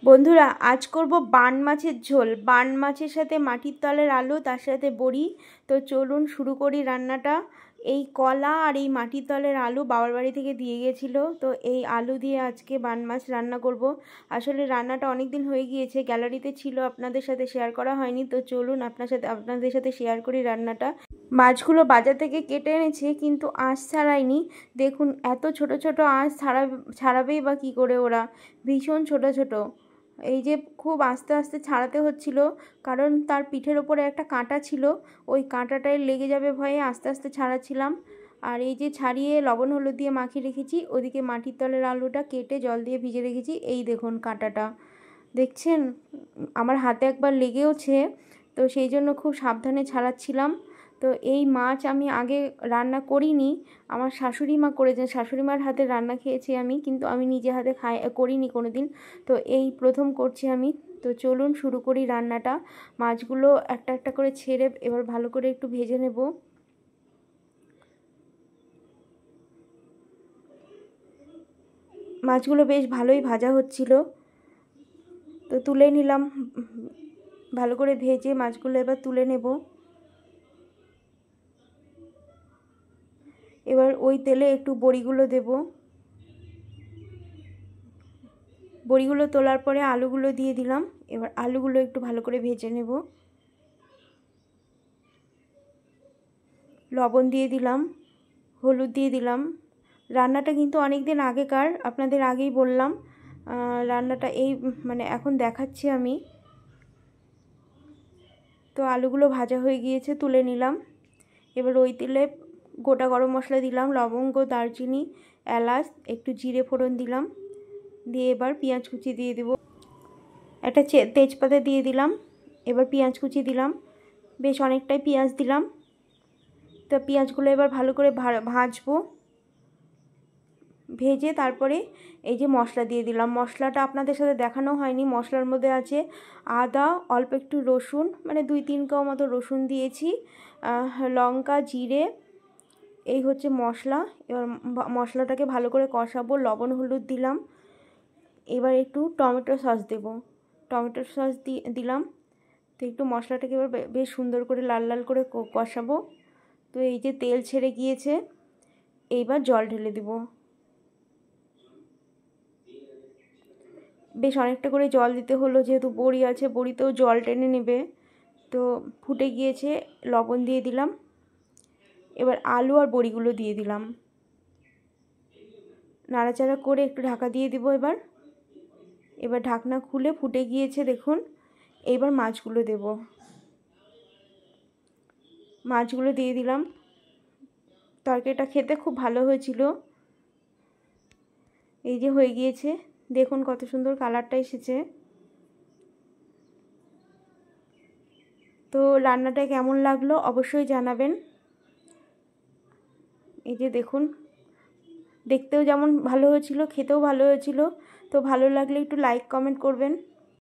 বন্ধুরা আজ করব বান মাছের ঝোল। বান মাছের সাথে মাটির তলের আলু, তার সাথে বড়ি। তো চলুন শুরু করি রান্নাটা। এই কলা আর এই মাটির তলের আলু বাবার বাড়ি থেকে দিয়ে গেছিল, তো এই আলু দিয়ে আজকে বান মাছ রান্না করব। আসলে রান্নাটা অনেক দিন হয়ে গিয়েছে, গ্যালারিতে ছিল, আপনাদের সাথে শেয়ার করা হয়নি। তো চলুন আপনাদের সাথে শেয়ার করি রান্নাটা। মাছগুলো বাজার থেকে কেটে এনেছে, কিন্তু আঁশ ছাড়ায়নি। দেখুন এত ছোট ছোট আঁশ ছাড়াবেই বা কী করে ওরা, ভীষণ ছোট ছোট। এই যে খুব আস্তে আস্তে ছাড়াতে হচ্ছিল, কারণ তার পিঠের ওপরে একটা কাঁটা ছিল, ওই কাঁটাটায় লেগে যাবে ভয়ে আস্তে আস্তে ছাড়াচ্ছিলাম। আর এই যে ছাড়িয়ে লবণ হলুদ দিয়ে মাখিয়ে রেখেছি, ওদিকে মাটির তলের আলুটা কেটে জল দিয়ে ভিজে রেখেছি। এই দেখুন কাঁটাটা দেখছেন, আমার হাতে একবার লেগেওছে, তো সেই জন্য খুব সাবধানে ছাড়াচ্ছিলাম। তো এই মাছ আমি আগে রান্না করিনি, আমার শাশুড়ি মা করেছেন, শাশুড়ি মার হাতে রান্না খেয়েছি আমি, কিন্তু আমি নিজে হাতে করিনি কোনো দিন। তো এই প্রথম করছি আমি। তো চলুন শুরু করি রান্নাটা। মাছগুলো একটা একটা করে ছেড়ে এবার ভালো করে একটু ভেজে নেব। মাছগুলো বেশ ভালোই ভাজা হচ্ছিল, তো তুলে নিলাম। ভালো করে ভেজে মাছগুলো এবার তুলে নেব। এবার ওই তেলে একটু বড়িগুলো দেব। বড়িগুলো তোলার পরে আলুগুলো দিয়ে দিলাম। এবার আলুগুলো একটু ভালো করে ভেজে নেব। লবণ দিয়ে দিলাম, হলুদ দিয়ে দিলাম। রান্নাটা কিন্তু অনেক দিন আগেকার, আপনাদের আগেই বললাম। রান্নাটা এই এখন দেখাচ্ছি আমি। তো আলুগুলো ভাজা হয়ে গিয়েছে, তুলে নিলাম। এবার ওই তেলে গোটা গরম মশলা দিলাম, লবঙ্গ, দারচিনি, এলাচ, একটু জিরে ফোড়ন দিলাম। দিয়ে এবার পেঁয়াজ কুচি দিয়ে দেবো, একটা তেজপাতা দিয়ে দিলাম। এবার পেঁয়াজ কুচি দিলাম, বেশ অনেকটাই পেঁয়াজ দিলাম। তো পেঁয়াজগুলো এবার ভালো করে ভাজবো। ভেজে তারপরে এই যে মশলা দিয়ে দিলাম। মশলাটা আপনাদের সাথে দেখানো হয়নি, মশলার মধ্যে আছে আদা, অল্প একটু রসুন, 2-3 কোয়া মতো রসুন দিয়েছি, লঙ্কা, জিরে, এই হচ্ছে মশলা। এবার মশলাটাকে ভালো করে কষাবো। লবণ হলুদ দিলাম। এবার একটু টমেটো সস দেব, টমেটো সস দিলাম। তো একটু মশলাটাকে এবার বেশ সুন্দর করে লাল লাল করে কষাবো। তো এই যে তেল ছেড়ে গিয়েছে, এইবার জল ঢেলে দেব। বেশ অনেকটা করে জল দিতে হলো, যেহেতু বড়ি আছে, বড়িতেও জল টেনে নেবে। তো ফুটে গিয়েছে, লবণ দিয়ে দিলাম। এবার আলু আর বড়িগুলো দিয়ে দিলাম, নাড়াচাড়া করে একটু ঢাকা দিয়ে দিব। এবার ঢাকনা খুলে ফুটে গিয়েছে দেখুন। এবার মাছগুলো দেব, মাছগুলো দিয়ে দিলাম। তরকারিটা খেতে খুব ভালো হয়েছিল। এই যে হয়ে গিয়েছে, দেখুন কত সুন্দর কালারটা এসেছে। তো রান্নাটা কেমন লাগলো অবশ্যই জানাবেন। এই যে দেখুন, দেখতেও যেমন ভালো হয়েছিল, খেতেও ভালো হয়েছিল। তো ভালো লাগলে একটু লাইক কমেন্ট করবেন।